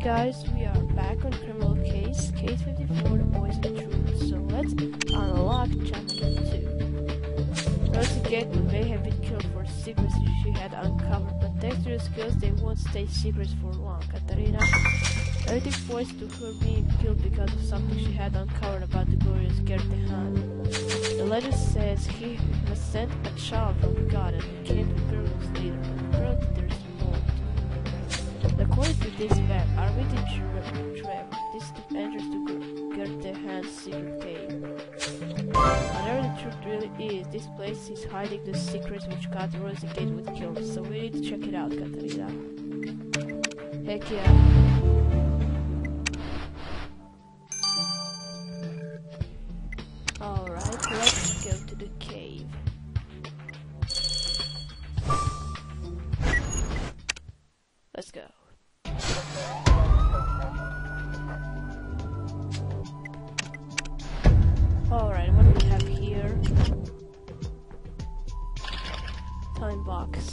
guys, we are back on Criminal Case 54, The Poison Truth. So let's unlock chapter 2. Rosie Gateway may have been killed for secrets she had uncovered, but thanks to her skills they won't stay secrets for long. Katarina, everything points to her being killed because of something she had uncovered about the glorious Gerte Han. The legend says he was sent a child from God and became the Pearl's leader, but apparently there's more. According to this map, Arvita Trevor, this is the entrance to Gerte Han's secret cave. Whatever the truth really is, this place is hiding the secrets which got Rosie Gateway killed, so we need to check it out, Katarina. Heck yeah. Alright, let's go to the cave. Let's go. Alright, what do we have here? Time box.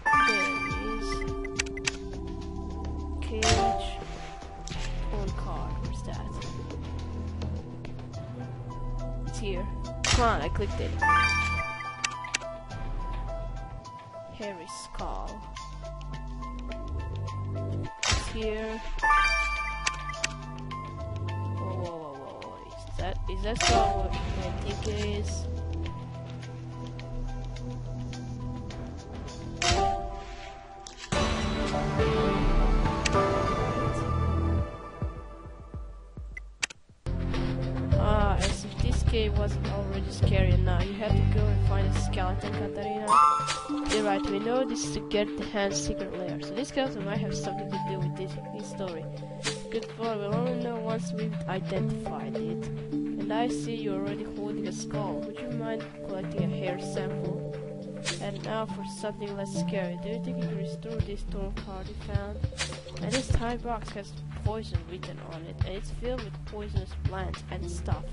There it is. Cage. Phone card. Where's that? It's here. Come on, I clicked it. Harry's skull. It's here. Whoa. Is that skull what I think it is? As if this cave wasn't already scary enough, you have to go and find a skeleton, Katarina. You're right, we know this is to get the hand's secret lair, so this skeleton might have something to do with this story. Good boy, we'll only know once we've identified it. And I see you're already holding a skull. Would you mind collecting a hair sample? And now for something less scary. Do you think you can restore this stone card you found? And this tiny box has poison written on it, and it's filled with poisonous plants and stuff.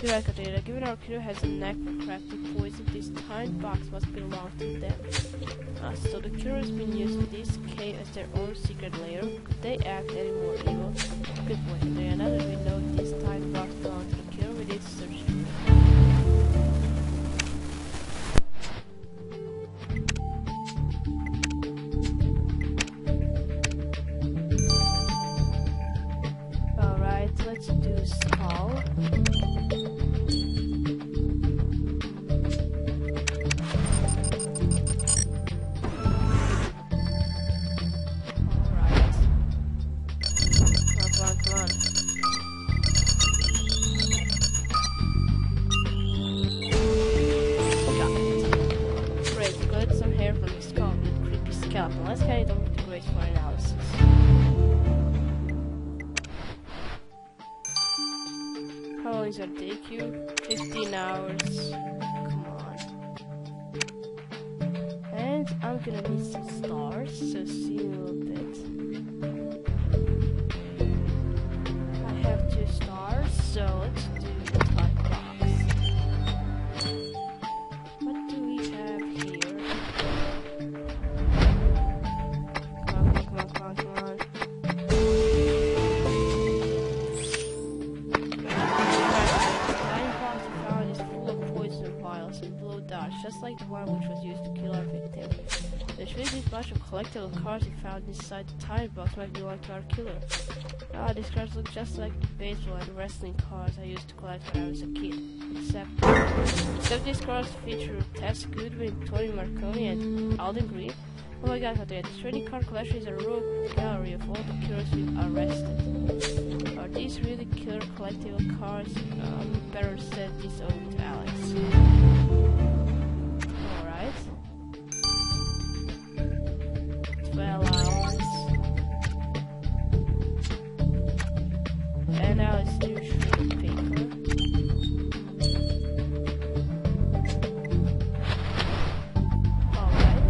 You're right, Katarina. Given our crew has a knack for crafting poison, this tiny box must belong to them. So the killer has been used for this cave as their own secret lair. Could they act any more evil? Good point, Katarina. Now that we know this tiny box belongs to the killer, we need to search it. Let's do skull. Alright. Come on. Got it. Great, we got some hair from the skull with a creepy skeleton. Let's carry it over to Grace for analysis. How long is that take you? 15 hours. Come on. And I'm gonna need some stars, so see you in a little bit. I have 2 stars, so let's do the time box. What do we have here? Come on. Just like the one which was used to kill our victim. There's really this bunch of collectible cards we found inside the tire box might belong to our killer. These cards look just like the baseball and wrestling cards I used to collect when I was a kid. Except these cards feature Tess Goodwin, Tony Marconi, and Alden Green. Oh my god, this trading card collection is a rogue gallery of all the killers we've arrested. Are these really killer collectible cards? Better send this over to Alex. 12 hours. And now let's do shrink paper. Alright.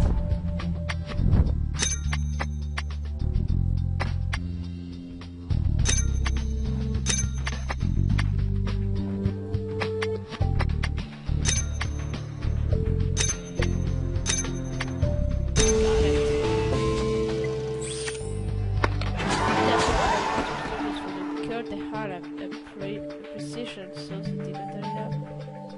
Russian society, Katarina.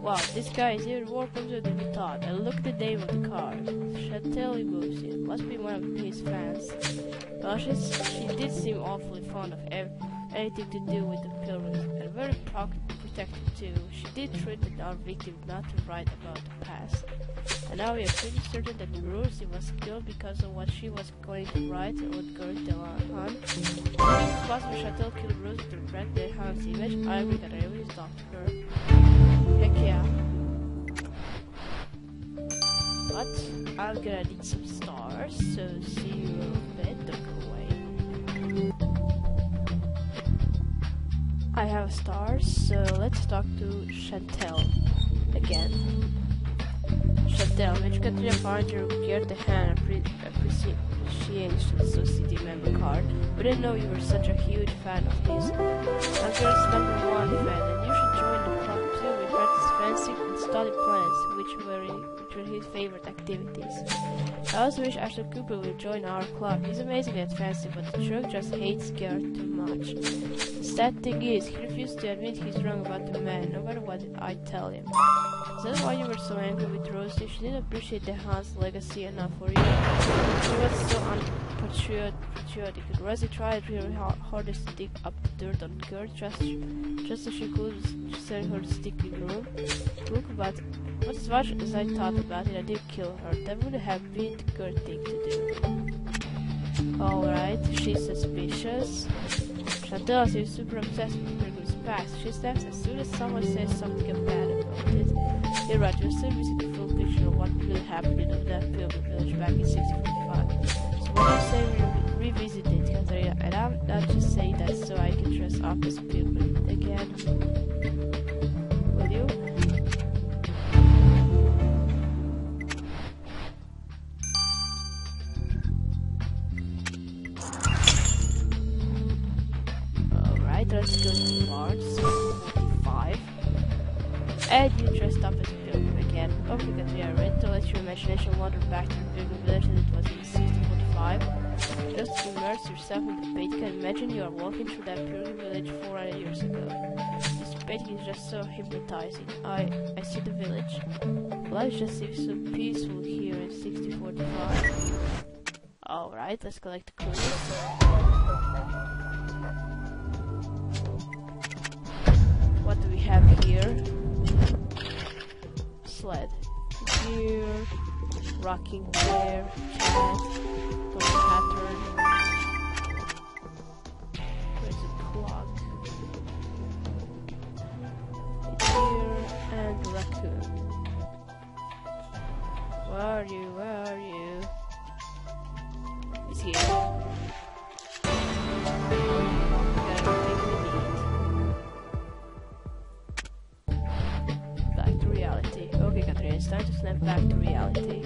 Wow, this guy is even more popular than we thought. And look at the name of the card. Chantel Emotion. Must be one of his fans. Well, she did seem awfully fond of anything to do with the pilgrims, and very protective too. She did threaten our victim not to write about the past. And now we are pretty certain that Rosie was killed because of what she was going to write on Gert de la Han. If it's possible Chantel killed Rosie to represent the Han's image, I agree that I always talked to her. Heck yeah. But I'm gonna need some stars, so see you in a bit, don't go away. I have stars, so let's talk to Chantel again. Chantel, which country found your Gert de Han appreciation society member card? We didn't know you were such a huge fan of his. I'm Gert's #1 fan, and you should join the club too. We practice fencing and study plants, which were his favorite activities. I also wish Ashton Cooper would join our club. He's amazing at fencing, but the truck just hates Gert too much. The sad thing is, he refused to admit he's wrong about the man, no matter what I tell him. Is that why you were so angry with Rosie? She didn't appreciate the Han's legacy enough for you. She was so unpatriotic. Rosie tried really hardest to dig up the dirt on Gert just as she could sell her sticky broom. Look, but as much as I thought about it, I did kill her. That would have been the good thing to do. Alright, she's suspicious. Chantel seems super obsessed with Pilgrim's past. She snaps as soon as someone says something bad about it. You're right, you're still missing the full picture of what really happened in that Pilgrim village back in 1645. So what do you say we revisit it, Katarina? And I'm not just saying that so I can dress up as a pilgrim again. Will you? Let's go to March 45. And you dressed up as a pilgrim again. Okay, Katarina, ready to let your imagination wander back to the pilgrim village as it was in 1645. Just immerse yourself in the painting and imagine you are walking through that pilgrim village 400 years ago. This painting is just so hypnotizing. I see the village. Life just seems so peaceful here in 1645. Alright, let's collect the clues. What do we have here? Sled. Gear. Rocking chair. Chest. Golden pattern. Where's the clock? It's here. And the raccoon. Where are you? Where are you? It's here. Okay, Katarina, it's time to snap back to reality.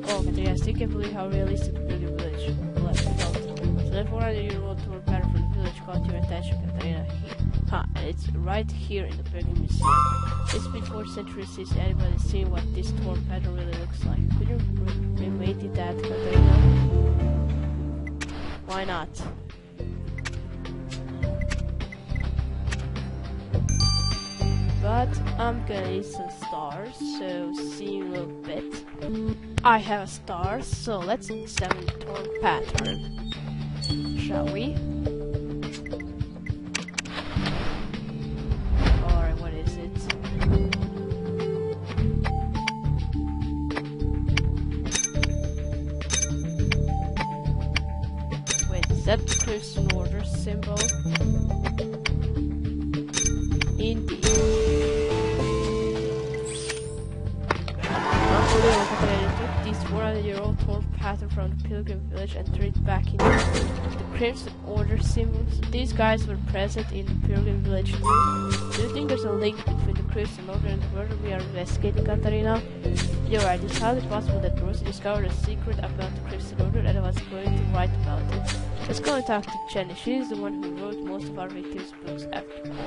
Oh, Katarina, I still can't believe how realistic the Pilgrim village felt. So that 400-year-old tour pattern from the village caught your attention, Katarina. And it's right here in the Pilgrim Museum. It's been 4 centuries since anybody's seen what this torn pattern really looks like. Could you remake that, Katarina? Why not? But I'm gonna need some stars, so see you in a little bit. I have a star, so let's examine the torn pattern. Shall we? Alright, what is it? Wait, is that the Christian Order symbol? Indeed. Unbelievable, took this 400-year-old torn pattern from the Pilgrim village and threw it back into the Crimson Order symbols. These guys were present in the Pilgrim village too. Do you think there's a link between the Crimson Order and the murder we are investigating, Katarina? You're right, it's highly possible that Rosie discovered a secret about the Crimson Order and was going to write about it. Let's go and talk to Jenny. She is the one who wrote most of our victims' books after all.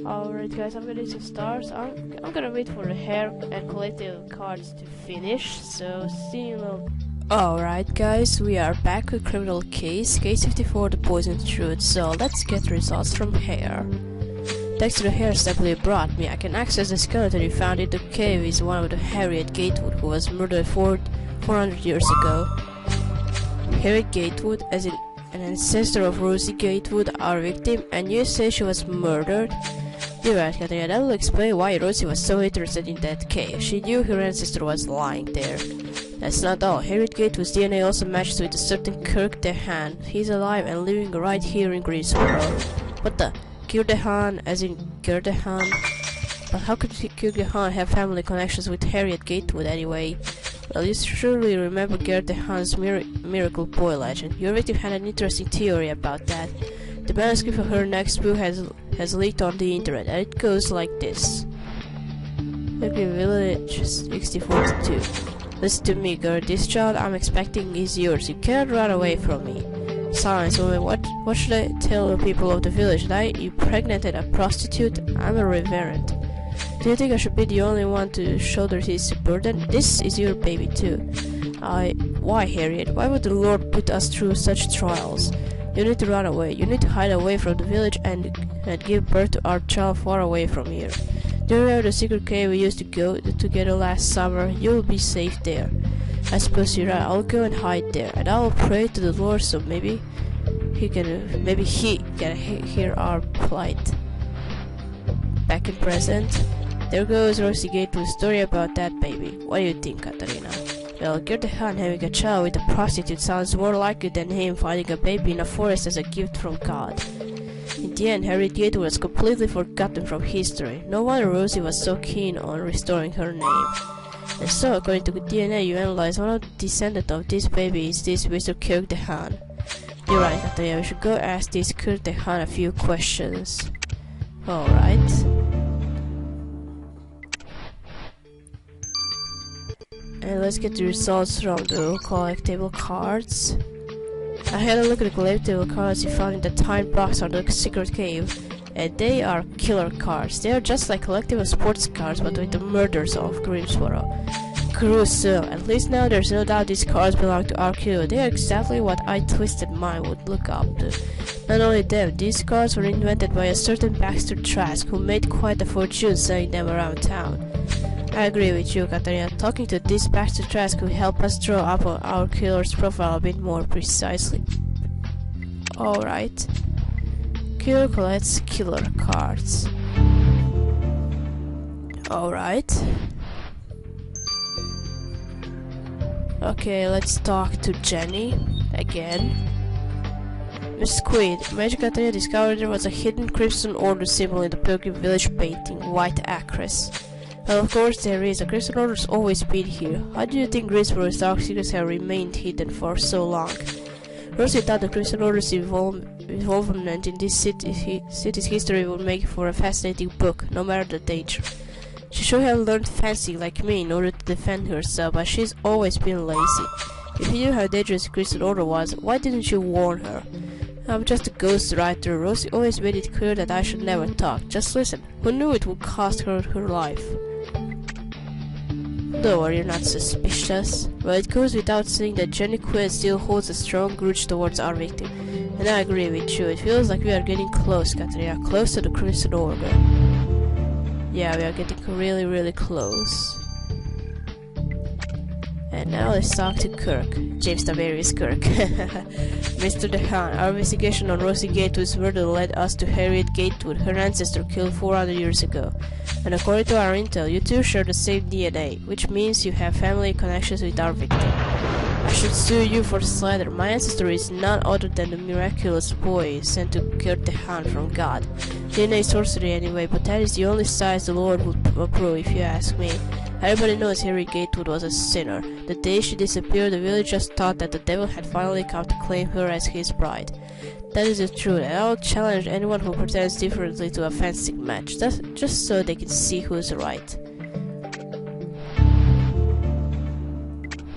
Alright guys, I'm gonna need some stars. I'm gonna wait for the hair and collect the cards to finish. So see you in a little Alright guys, we are back with criminal case 54, the poison truth. So let's get results from here. Thanks to the hair sample you brought me, I can access the skeleton you found in the cave is one of the Harriet Gatewood who was murdered 400 years ago. Harriet Gatewood, as in an ancestor of Rosie Gatewood, our victim, and you say she was murdered? You're right, Katrina, that will explain why Rosie was so interested in that cave. She knew her ancestor was lying there. That's not all. Harriet Gatewood's DNA also matches with a certain Kirk DeHaan. He's alive and living right here in Greensboro. What the? Kirk DeHaan, as in Kirk DeHaan? But how could Kirk DeHaan have family connections with Harriet Gatewood anyway? Well, you surely remember Kirk DeHaan's miracle boy legend. Your victim had an interesting theory about that. The manuscript of her next book has leaked on the internet, and it goes like this. Ugly Village 6042. Listen to me, girl. This child I'm expecting is yours. You cannot run away from me. Silence, woman. What should I tell the people of the village? That you impregnated a prostitute? I'm a reverend. Do you think I should be the only one to shoulder his burden? This is your baby too. Why, Harriet? Why would the Lord put us through such trials? You need to run away. You need to hide away from the village and give birth to our child far away from here. Do you remember the secret cave we used to go together last summer? You will be safe there. I suppose you're right. I'll go and hide there, and I'll pray to the Lord so maybe he can hear our plight. Back in present, there goes Rosie Gatewood's story about that baby. What do you think, Katarina? Well, Kirk DeHaan having a child with a prostitute sounds more likely than him finding a baby in a forest as a gift from God. In the end, Harriet Gatewood was completely forgotten from history. No wonder Rosie was so keen on restoring her name. And so, according to the DNA you analyzed, one of the descendants of this baby is this Mr. Kirk DeHaan. You're right, Katarina, we should go ask this Kirk DeHaan a few questions. Alright. And let's get the results from the collectible cards. I had a look at the collectible cards you found in the tiny box on the secret cave, and they are killer cards. They are just like collectible sports cards, but with the murders of Greensboro. Crusoe. At least now there's no doubt these cards belong to RQ. They are exactly what I Twisted Mind would look up to. Not only them, these cards were invented by a certain Baxter Trask who made quite a fortune selling them around town. I agree with you, Katarina. Talking to this Baxter Trask will help us draw up on our killer's profile a bit more precisely. Alright. Killer collects killer cards. Alright. Okay, let's talk to Jenny again. Miss Quaid, Major Katarina discovered there was a hidden Crimson Order symbol in the Pilgrim Village painting, White Acres. Well, of course there is. A Crimson Order's always been here. How do you think Greensboro's dark secrets have remained hidden for so long? Rosie thought the Crimson Order's involvement in this city's history would make for a fascinating book, no matter the danger. She should have learned fencing like me in order to defend herself, but she's always been lazy. If you knew how dangerous the Crimson Order was, why didn't you warn her? I'm just a ghostwriter. Rosie always made it clear that I should never talk. Just listen. Who knew it would cost her her life? Don't worry, you're not suspicious. Well, it goes without saying that Jenny Quaid still holds a strong grudge towards our victim. And I agree with you. It feels like we are getting close, Katarina. Close to the Crimson Order. Yeah, we are getting really, really close. And now let's talk to Kirk. James Tiberius Kirk. Mr. DeHaan, our investigation on Rosie Gatewood's murder led us to Harriet Gatewood, her ancestor killed 400 years ago. And according to our intel, you two share the same DNA, which means you have family connections with our victim. I should sue you for slander. My ancestor is none other than the miraculous boy sent to Kirk DeHaan from God. DNA is sorcery anyway, but that is the only size the Lord would approve if you ask me. Everybody knows Harriet Gatewood was a sinner. The day she disappeared, the villagers thought that the devil had finally come to claim her as his bride. That is the truth, and I will challenge anyone who pretends differently to a fencing match, just so they can see who's right.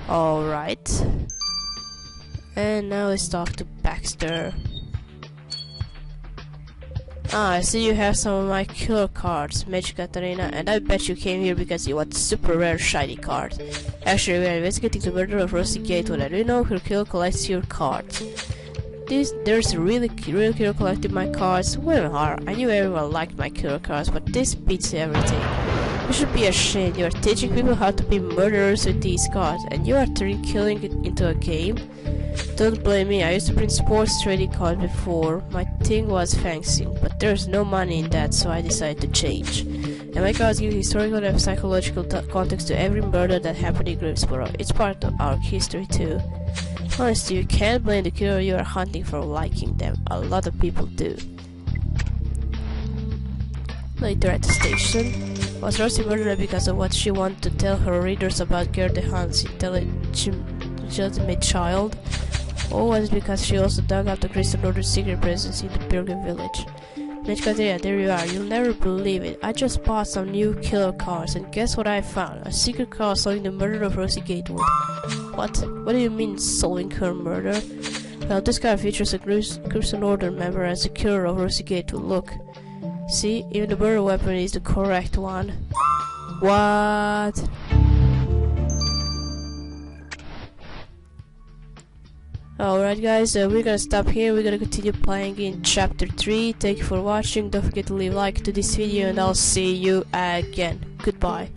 Alright. And now let's talk to Baxter. Ah, I see you have some of my killer cards, Magic Katarina, and I bet you came here because you want super rare shiny cards. Actually, we are investigating the murder of Rosie Gatewood, and we know her killer collects your cards. There's a real killer collecting my cards. Well, I knew everyone liked my killer cards, but this beats everything. You should be ashamed. You are teaching people how to be murderers with these cards, and you are turning killing it into a game. Don't blame me, I used to print sports trading cards before. My thing was fencing, but there's no money in that, so I decided to change. And my cards give historical and psychological context to every murder that happened in Greensboro. It's part of our history too. Honestly, you can't blame the killer you are hunting for liking them. A lot of people do. Later at the station, was Rosie murdered because of what she wanted to tell her readers about Gerda Hahn's illegitimate child? Or was it because she also dug up the Crystal Order's secret presence in the Bergen village? Mitch Katarina, there you are. You'll never believe it. I just bought some new killer cards, and guess what I found? A secret card solving the murder of Rosie Gatewood. What? What do you mean, solving her murder? Well, this card features a Crimson Order member as the killer of Rosie Gatewood. Look. See? Even the murder weapon is the correct one. What? Alright guys, we're gonna stop here. We're gonna continue playing in chapter 3. Thank you for watching. Don't forget to leave a like to this video, and I'll see you again. Goodbye.